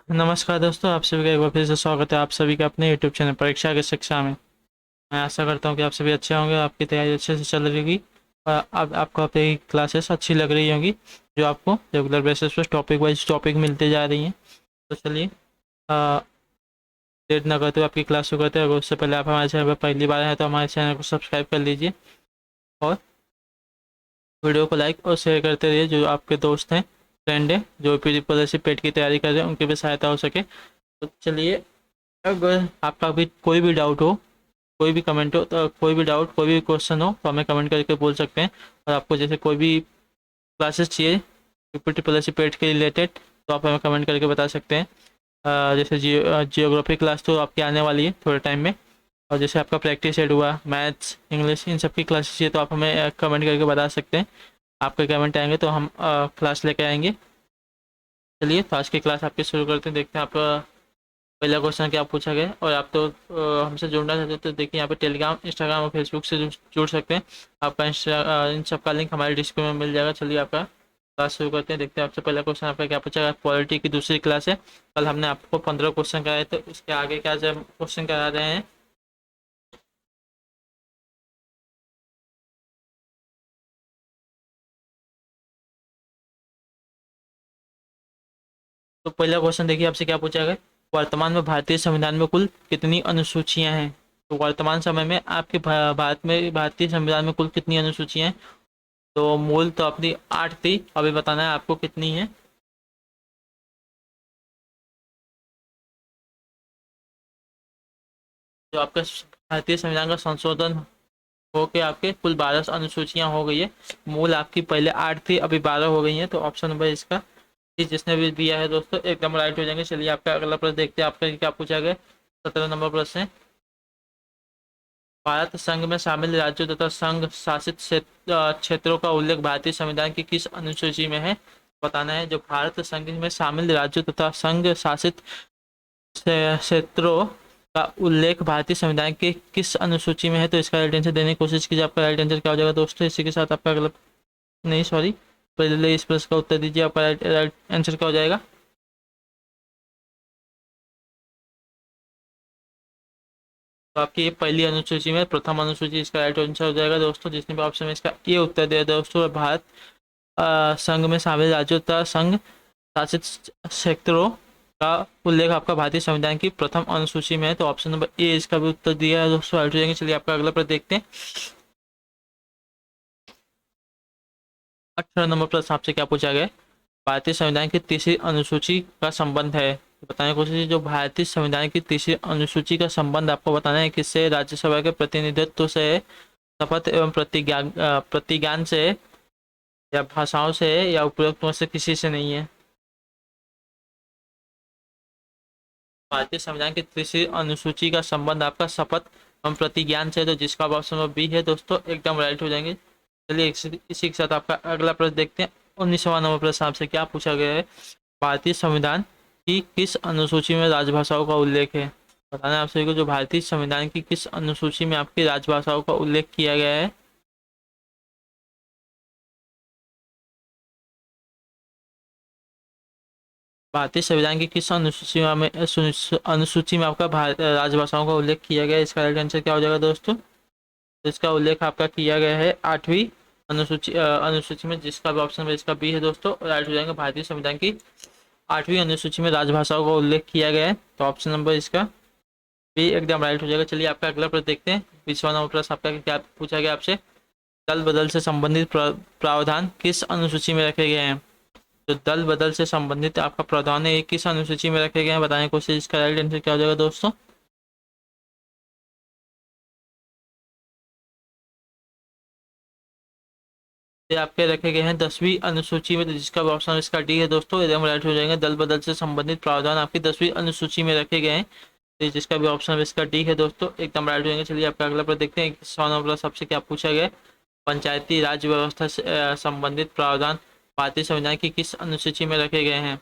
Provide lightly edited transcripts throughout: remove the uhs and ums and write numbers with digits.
नमस्कार दोस्तों, आप सभी का एक बार फिर से स्वागत है आप सभी का अपने यूट्यूब चैनल परीक्षा की शिक्षा में। मैं आशा करता हूँ कि आप सभी अच्छे होंगे, आपकी तैयारी अच्छे से चल रही होगी और अब आपको आपकी क्लासेस अच्छी लग रही होंगी, जो आपको रेगुलर बेसिस पर टॉपिक वाइज टॉपिक मिलते जा रही हैं। तो चलिए, देर न करते हुए आपकी क्लास शुरू करते हैं। अगर उससे पहले आप हमारे चैनल पर पहली बार हैं तो हमारे चैनल को सब्सक्राइब कर लीजिए और वीडियो को लाइक और शेयर करते रहिए। जो आपके दोस्त हैं, फ्रेंड हैं, जो पीटी पेट की तैयारी कर रहे हैं, उनकी भी सहायता हो सके। तो चलिए, अगर आपका भी कोई भी डाउट हो, कोई भी कमेंट हो, तो कोई भी डाउट, कोई भी क्वेश्चन हो तो हमें कमेंट करके बोल सकते हैं। और आपको जैसे कोई भी क्लासेस चाहिए पेट के रिलेटेड, तो आप हमें कमेंट करके बता सकते हैं। जैसे जियोग्राफी क्लास तो आपकी आने वाली है थोड़े टाइम में, और जैसे आपका प्रैक्टिस सेट हुआ, मैथ्स, इंग्लिश, इन सब की क्लासेस चाहिए तो आप हमें कमेंट करके बता सकते हैं। आपके कमेंट आएंगे तो हम क्लास लेके आएंगे। चलिए, तो आज की क्लास आपकी शुरू करते हैं। देखते हैं आपका पहला क्वेश्चन क्या पूछा गया है। और आप तो हमसे जुड़ना चाहते हो तो देखिए, यहाँ पे टेलीग्राम, इंस्टाग्राम और फेसबुक से जुड़ सकते हैं। आपका इन सब का लिंक हमारे डिस्क्रिप्शन में मिल जाएगा। चलिए, आपका क्लास शुरू करते हैं। देखते हैं आपसे पहला क्वेश्चन आपका क्या पूछा गया। पॉलिटी की दूसरी क्लास है। कल हमने आपको 15 क्वेश्चन कराए थे, उसके आगे क्या क्वेश्चन करा रहे हैं। तो पहला क्वेश्चन देखिए, आपसे क्या पूछा गया। वर्तमान में भारतीय संविधान में कुल कितनी अनुसूचियां हैं। तो वर्तमान समय में आपके भारत में भारतीय संविधान में कुल कितनी अनुसूचियां हैं। तो मूल तो अपनी 8 थी, अभी बताना है आपको कितनी है। जो आपका भारतीय संविधान का संशोधन हो के आपके कुल 12 अनुसूचियां हो गई है। मूल आपकी पहले 8 थी, अभी 12 हो गई हैं। तो ऑप्शन नंबर इसका जिसने भी दिया है दोस्तों, एकदम राइट हो जाएंगे। चलिए, आपका अगला प्रश्न देखते हैं आपका क्या पूछा गया। 17 नंबर प्रश्न है। भारत संघ में शामिल राज्यों तथा संघ शासित क्षेत्रों का उल्लेख भारतीय संविधान की किस अनुसूची में है। बताना है। जो भारत संघ में शामिल राज्यों तथा संघ शासित क्षेत्रों का उल्लेख भारतीय संविधान के किस अनुसूची में है। तो इसका राइट आंसर देने की कोशिश कीजिए। आपका राइट आंसर क्या हो जाएगा दोस्तों। इसी के साथ आपका अगला, नहीं सॉरी, पहले इस प्रश्न का उत्तर दीजिए। आपका राइट आंसर क्या हो जाएगा। तो आपकी ये पहली अनुसूची में प्रथम अनुसूची इसका राइट आंसर हो जाएगा दोस्तों। जिसने भी ऑप्शन में इसका ये उत्तर दिया दोस्तों, भारत संघ में शामिल राज्यों तथा संघ शासित क्षेत्रों का उल्लेख आपका भारतीय संविधान की प्रथम अनुसूची में है। तो ऑप्शन नंबर ए इसका भी उत्तर दिया है दोस्तों, राइट हो जाएंगे। चलिए, आपका अगला प्रश्न देखते हैं। 18 नंबर प्रश्न आपसे क्या पूछा गया है। भारतीय संविधान की तीसरी अनुसूची का संबंध है। बताने की कोशिश कीजिए। जो भारतीय संविधान की तीसरी अनुसूची का संबंध आपको बताना है किससे। राज्यसभा के प्रतिनिधित्व से, शपथ एवं प्रतिज्ञान से, या भाषाओं से, या उपरोक्त में से किसी से नहीं है। भारतीय संविधान की तीसरी अनुसूची का संबंध आपका शपथ एवं प्रतिज्ञान से, तो जिसका ऑप्शन नंबर बी है दोस्तों, एकदम राइट हो जाएंगे। चलिए, इसी के साथ आपका अगला प्रश्न देखते हैं। 19वां नंबर प्रश्न आपसे क्या पूछा गया है। भारतीय संविधान की किस अनुसूची में राजभाषाओं का उल्लेख है। बताना है आप सभी को। जो भारतीय संविधान की किस अनुसूची में आपकी राजभाषाओं का उल्लेख किया गया है। भारतीय संविधान की किस अनुसूची में आपका राजभाषाओं का उल्लेख किया गया है। इसका राइट आंसर क्या हो जाएगा दोस्तों। तो इसका उल्लेख आपका किया गया है 8वीं अनुसूची में, जिसका भी ऑप्शन में इसका बी है दोस्तों, राइट हो जाएगा। भारतीय संविधान की 8वीं अनुसूची में राजभाषाओं का उल्लेख किया गया है। तो ऑप्शन नंबर इसका बी एकदम राइट हो जाएगा। चलिए, आपका अगला प्रश्न देखते हैं। 20वां नंबर प्रश्न आपका क्या पूछा गया आपसे। दल बदल से संबंधित प्रावधान किस अनुसूची में रखे गए हैं। तो दल बदल से संबंधित आपका प्रावधान है, ये किस अनुसूची में रखे गए हैं। बताने की कोशिश। इसका राइट आंसर क्या हो जाएगा दोस्तों। ये आपके रखे गए हैं 10वीं अनुसूची में, तो जिसका ऑप्शन इसका डी है दोस्तों, एकदम राइट हो जाएंगे। दल बदल से संबंधित प्रावधान आपकी 10वीं अनुसूची में रखे गए हैं, तो जिसका भी ऑप्शन इसका डी है दोस्तों, एकदम राइट हो जाएंगे। चलिए, आपका अगला प्रश्न देखते हैं। 100 नंबर सबसे क्या पूछा गया है। पंचायती राज व्यवस्था से संबंधित प्रावधान भारतीय संविधान की किस अनुसूची में रखे गए हैं।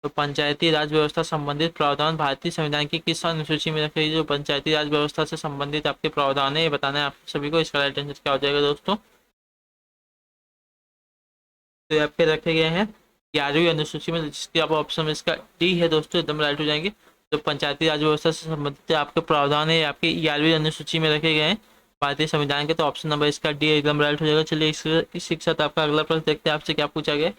तो पंचायती राज व्यवस्था संबंधित प्रावधान भारतीय संविधान की किस अनुसूची में रखे गए। जो पंचायती राज व्यवस्था से संबंधित आपके प्रावधान है, ये बताना है आप सभी को। इसका राइट आंसर क्या हो जाएगा दोस्तों। तो ये आपके रखे गए हैं 11वीं अनुसूची में, जिसकी आप ऑप्शन में इसका डी है दोस्तों, एकदम राइट हो जाएंगे। जो पंचायती राज व्यवस्था से संबंधित आपके प्रावधान है आपकी 11वीं अनुसूची में रखे गए हैं भारतीय संविधान के, तो ऑप्शन नंबर इसका डी एकदम राइट हो जाएगा। चलिए इसी के साथ आपका अगला प्रश्न देखते हैं आपसे क्या पूछा गया।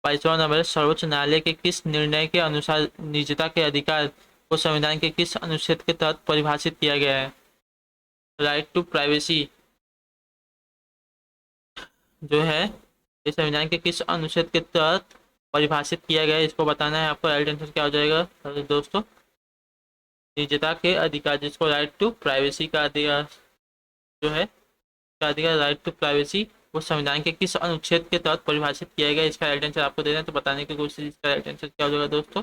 22वां नंबर है, सर्वोच्च न्यायालय के किस निर्णय के अनुसार निजता के अधिकार को संविधान के किस अनुच्छेद के तहत परिभाषित किया गया है। राइट टू प्राइवेसी जो है ये संविधान के किस अनुच्छेद के तहत परिभाषित किया गया है, इसको बताना है आपको। राइट आंसर क्या हो जाएगा दोस्तों, निजता के अधिकार, जिसको राइट टू प्राइवेसी का अधिकार जो है, का अधिकार राइट टू प्राइवेसी, वो संविधान के किस अनुच्छेद के तहत परिभाषित किया गया। इसका राइट आंसर आपको देना है, तो बताने की कोशिश। इसका राइट आंसर क्या हो जाएगा दोस्तों,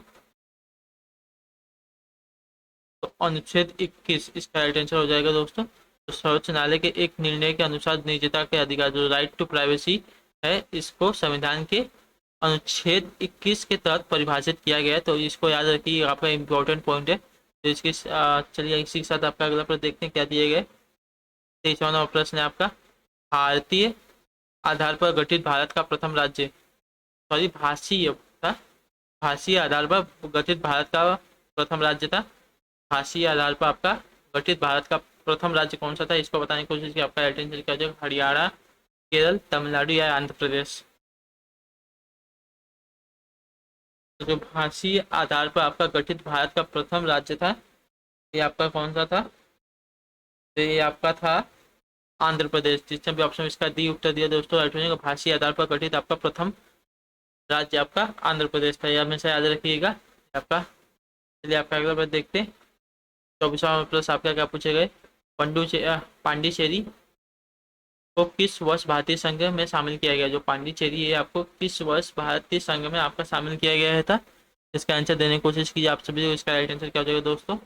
तो अनुच्छेद 21 इसका राइट आंसर हो जाएगा दोस्तों। तो सर्वोच्च न्यायालय के एक निर्णय के अनुसार निजता के अधिकार जो राइट टू प्राइवेसी है, इसको संविधान के अनुच्छेद 21 के तहत परिभाषित किया गया है। तो इसको याद रखिए, आपका इंपॉर्टेंट पॉइंट है। तो इसकी चलिए इसी के साथ आपका अगला प्रश्न देखते हैं क्या दिए गए। 23वां नंबर प्रश्न है आपका, भारतीय आधार पर गठित भारत का प्रथम राज्य, सॉरी भाषीय था, भाषीय आधार पर गठित भारत का प्रथम राज्य था। भाषीय आधार पर आपका गठित भारत का प्रथम राज्य कौन सा था, इसको बताने की कोशिश की। आपका अटेंशन क्या हो जाएगा, हरियाणा, केरल, तमिलनाडु या आंध्र प्रदेश। तो जो भाषीय आधार पर आपका गठित भारत का प्रथम राज्य था, ये आपका कौन सा था, तो ये आपका था आंध्र प्रदेश। जिसने भी ऑप्शन इसका डी उत्तर दिया दोस्तों, राइट हो जाएगा। भाषीय आधार पर गठित आपका प्रथम राज्य आपका आंध्र प्रदेश था, यह हमेशा याद रखिएगा आपका। चलिए आपका अगला प्रश्न देखते हैं। 24वां प्रश्न आपका क्या पूछे गए, पांडिचेरी को किस वर्ष भारतीय संघ में शामिल किया गया। जो पांडिचेरी है आपको किस वर्ष भारतीय संघ में आपका शामिल किया गया था, इसका आंसर देने की कोशिश कीजिए आप सभी। इसका राइट आंसर क्या हो जाएगा दोस्तों,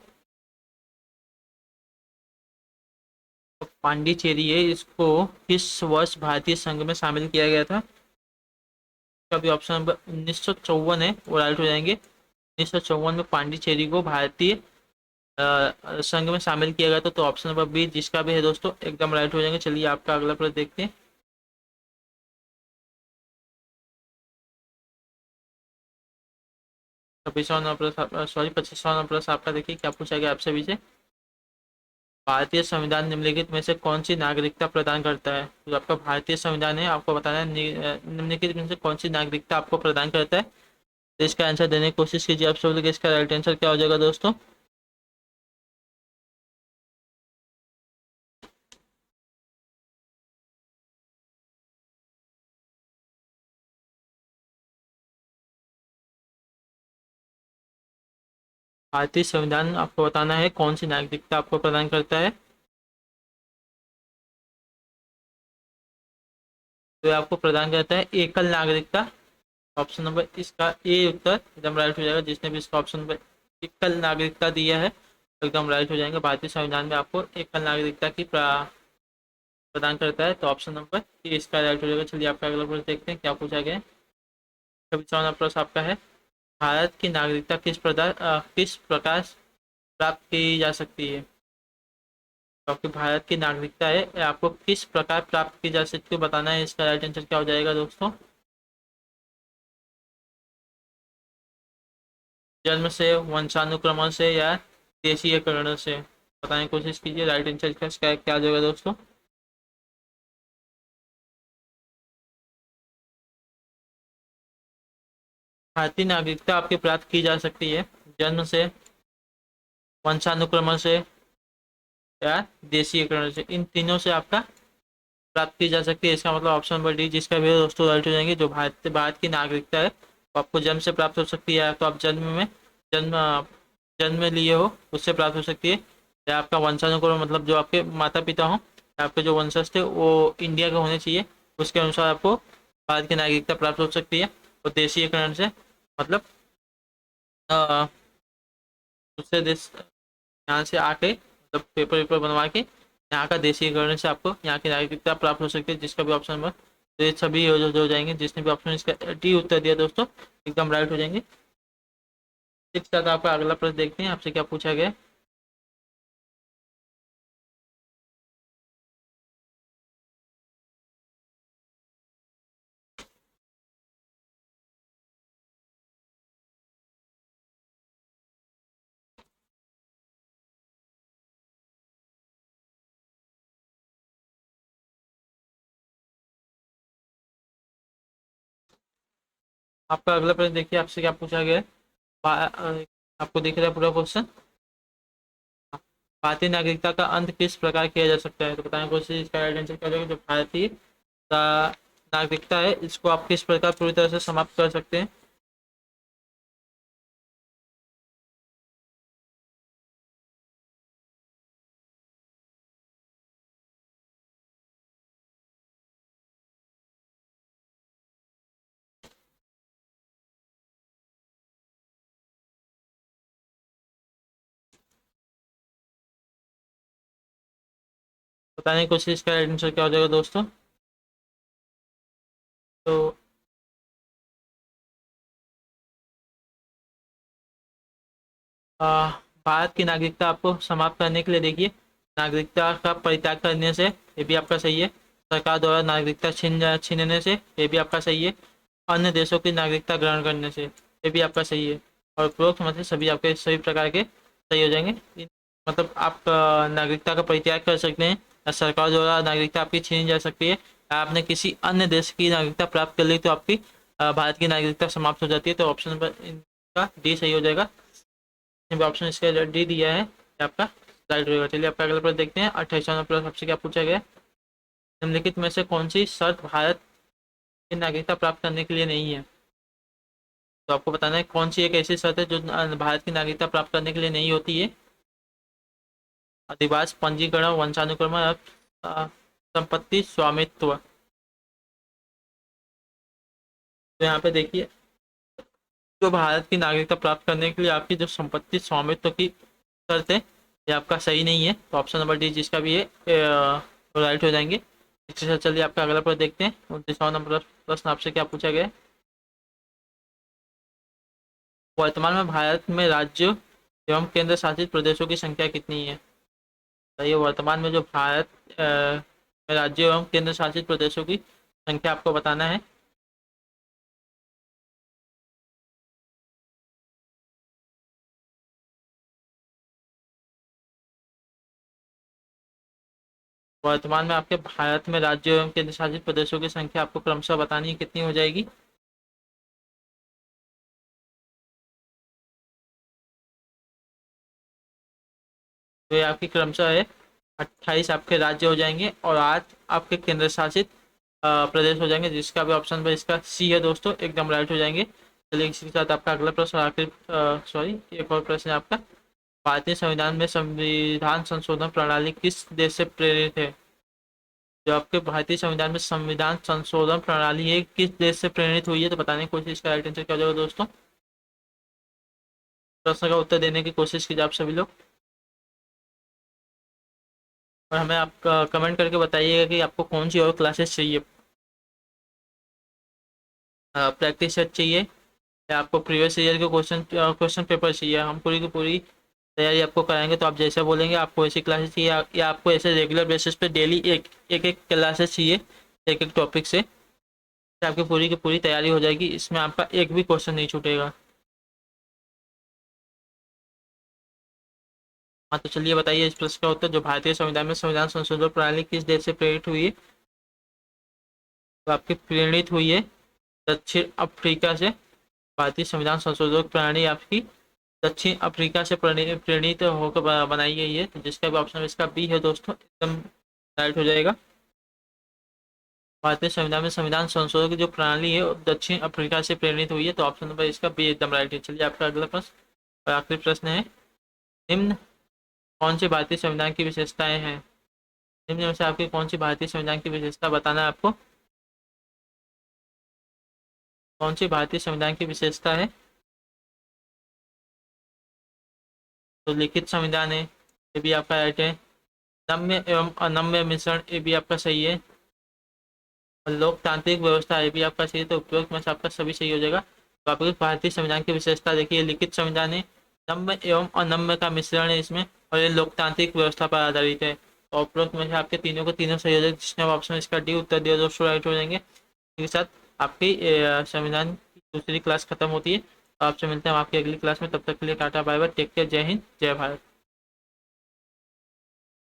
तो पांडिचेरी है, इसको किस वर्ष भारतीय संघ में शामिल किया गया था। इसका भी ऑप्शन नंबर 1954 है, वो राइट हो जाएंगे। 1954 में पांडिचेरी को भारतीय संघ में शामिल किया गया था, तो ऑप्शन नंबर बी जिसका भी है दोस्तों एकदम राइट हो जाएंगे। चलिए आपका अगला प्रश्न देखते हैं। 25वां प्रश्न आपका देखिए क्या पूछा गया आपसे भी से। भारतीय संविधान निम्नलिखित में से कौन सी नागरिकता प्रदान करता है। जो आपका भारतीय संविधान है, आपको बताना है निम्नलिखित में से कौन सी नागरिकता आपको प्रदान करता है। तो इसका आंसर देने की कोशिश कीजिए आप सब लोग। इसका राइट आंसर क्या हो जाएगा दोस्तों, भारतीय संविधान आपको बताना है कौन सी नागरिकता आपको प्रदान करता है। तो आपको प्रदान करता है एकल नागरिकता। ऑप्शन नंबर इसका ए उत्तर एकदम राइट हो जाएगा। जिसने भी इसका ऑप्शन नंबर एकल नागरिकता दिया है एकदम राइट हो जाएंगे। भारतीय संविधान में आपको एकल नागरिकता की प्रदान करता है, तो ऑप्शन नंबर ए इसका राइट हो जाएगा। चलिए आपका अगला प्रश्न देखते हैं क्या पूछा गया है। 24वां प्रश्न आपका है, भारत की नागरिकता किस प्रकार प्राप्त की जा सकती है। तो आपकी भारत की नागरिकता है, ये आपको किस प्रकार प्राप्त की जा सकती है बताना है। इसका राइट आंसर क्या हो जाएगा दोस्तों, जन्म से, वंशानुक्रमण से या देशीयकरण से। बताने की कोशिश कीजिए राइट आंसर का क्या हो जाएगा दोस्तों। भारतीय नागरिकता आपकी प्राप्त की जा सकती है जन्म से, वंशानुक्रमण से या देशीयकरण से। इन तीनों से आपका प्राप्त की जा सकती है। इसका मतलब ऑप्शन नंबर डी जिसका भी है दोस्तों राइट हो जाएंगे। जो भारत की नागरिकता है वो आपको जन्म से प्राप्त हो सकती है, तो आप जन्म जन्म में लिए हो उससे प्राप्त हो सकती है, या आपका वंशानुक्रम मतलब जो आपके माता पिता हो, आपके जो वंशज थे वो इंडिया के होने चाहिए, उसके अनुसार आपको भारत की नागरिकता प्राप्त हो सकती है। और देशीयकरण से मतलब अ, दूसरे देश यहाँ से आके मतलब पेपर वेपर बनवा के यहाँ का देशीकरण से आपको यहाँ की नागरिकता प्राप्त हो सकती है। जिसका भी ऑप्शन नंबर, तो ये सभी हो जाएंगे। जिसने भी ऑप्शन इसका डी उत्तर दिया दोस्तों एकदम राइट हो जाएंगे। इसके साथ आपका अगला प्रश्न देखते हैं आपसे क्या पूछा गया। आपका अगला प्रश्न देखिए, आपसे क्या पूछा गया है। आपको दिख रहा है पूरा क्वेश्चन। भारतीय नागरिकता का अंत किस प्रकार किया जा सकता है, तो बताने की कोशिश, इसका राइट आंसर क्या होगा। जो भारतीय नागरिकता है इसको आप किस प्रकार पूरी तरह से समाप्त कर सकते हैं। बताने की कोशिश, इसका राइट आंसर क्या हो जाएगा दोस्तों। तो भारत की नागरिकता आपको समाप्त करने के लिए देखिए, नागरिकता का परित्याग करने से, ये भी आपका सही है। सरकार द्वारा नागरिकता छीनने से, ये भी आपका सही है। अन्य देशों की नागरिकता ग्रहण करने से, ये भी आपका सही है। और उपरोक्त मतलब सभी आपके सभी प्रकार के सही हो जाएंगे। मतलब आप नागरिकता का परित्याग कर सकते हैं, या सरकार द्वारा नागरिकता आपकी छीनी जा सकती है, या आपने किसी अन्य देश की नागरिकता प्राप्त कर ली तो आपकी भारत की नागरिकता समाप्त हो जाती है। तो ऑप्शन नंबर इनका डी सही हो जाएगा। ऑप्शन इसका डी दिया है, ये आपका राइट होगा। चलिए आपका अगला प्रश्न देखते हैं। 28वां प्रश्न आपसे क्या पूछा गया। निम्नलिखित में से कौन सी शर्त भारत की नागरिकता प्राप्त करने के लिए नहीं है। तो आपको बताना है कौन सी एक ऐसी शर्त है जो भारत की नागरिकता प्राप्त करने के लिए नहीं होती है। अधिवास, पंजीकरण, वंशानुक्रमण, संपत्ति स्वामित्व। तो यहाँ पे देखिए, जो भारत की नागरिकता प्राप्त करने के लिए आपकी जो संपत्ति स्वामित्व की शर्त है, ये आपका सही नहीं है। तो ऑप्शन नंबर डी जिसका भी है राइट हो जाएंगे। इसके साथ चलिए आपका अगला प्रश्न देखते हैं। 29वां नंबर प्रश्न आपसे क्या पूछा गया है। वर्तमान में भारत में राज्यों एवं केंद्र शासित प्रदेशों की संख्या कितनी है। तो ये वर्तमान में जो भारत में राज्यों एवं केंद्र शासित प्रदेशों की संख्या आपको बताना है। वर्तमान में आपके भारत में राज्यों एवं केंद्र शासित प्रदेशों की संख्या आपको क्रमशः बतानी है, कितनी हो जाएगी। तो ये आपकी क्रमशः है 28 आपके राज्य हो जाएंगे और 8 आपके केंद्र शासित प्रदेश हो जाएंगे, जिसका भी ऑप्शन में इसका सी है दोस्तों, एकदम राइट हो जाएंगे। चलिए इसी के साथ आपका अगला प्रश्न, आखिर सॉरी एक और प्रश्न है आपका। भारतीय संविधान में संविधान संशोधन प्रणाली किस देश से प्रेरित है। जो आपके भारतीय संविधान में संविधान संशोधन प्रणाली है किस देश से प्रेरित हुई है, तो बताने की कोशिश का राइट आंसर क्या हो जाएगा दोस्तों। प्रश्न का उत्तर देने की कोशिश कीजिए आप सभी लोग, और हमें आप कमेंट करके बताइएगा कि आपको कौन सी और क्लासेस चाहिए। प्रैक्टिस सेट चाहिए, या आपको प्रीवियस ईयर के क्वेश्चन पेपर चाहिए। हम पूरी की पूरी तैयारी आपको कराएंगे। तो आप जैसा बोलेंगे आपको ऐसी क्लासेस चाहिए, या आपको ऐसे रेगुलर बेसिस पे डेली एक एक क्लासेस चाहिए एक एक टॉपिक से, तो आपकी पूरी की पूरी तैयारी हो जाएगी। इसमें आपका एक भी क्वेश्चन नहीं छूटेगा। हाँ तो चलिए बताइए इस प्रश्न का उत्तर। जो भारतीय संविधान में संविधान संशोधन प्रणाली किस देश से प्रेरित हुई है, तो आपकी प्रेरित हुई है दक्षिण अफ्रीका से। भारतीय संविधान संशोधन प्रणाली आपकी दक्षिण अफ्रीका से प्रेरित होकर बनाई गई है। तो जिसका भी ऑप्शन इसका बी है दोस्तों, एकदम राइट हो जाएगा। भारतीय संविधान में संविधान संशोधन की जो प्रणाली है वो दक्षिण अफ्रीका से प्रेरित हुई है। तो ऑप्शन नंबर इसका बी एकदम राइट है। चलिए आपका अगला प्रश्न और आखिरी प्रश्न है। निम्न कौन सी भारतीय संविधान की विशेषताएं हैं। निम्न में से आपकी कौन सी भारतीय संविधान की विशेषता बताना है आपको। कौन सी भारतीय संविधान की विशेषता है। तो लिखित संविधान है, ये भी आपका राइट है। नम्य एवं अनम्य मिश्रण, ये भी आपका सही है। और लोकतांत्रिक व्यवस्था, ये भी आपका सही है। तो उपयोग में से आपका सभी सही हो जाएगा। तो आपकी भारतीय संविधान की विशेषता देखिए, लिखित संविधान है, नम्य एवं अनम्य का मिश्रण है इसमें, और ये लोकतांत्रिक व्यवस्था पर आधारित है। तो उपरोक्त में से आपके तीनों को तीनों सही हो जाएगा। जिसने ऑप्शन इसका डी उत्तर दिया दोस्तों राइट हो जाएंगे। इसके साथ आपकी संविधान की दूसरी क्लास खत्म होती है। तो आपसे मिलते हैं आपकी अगली क्लास में। तब तक के लिए tata bye bye, take care, जय हिंद जय भारत।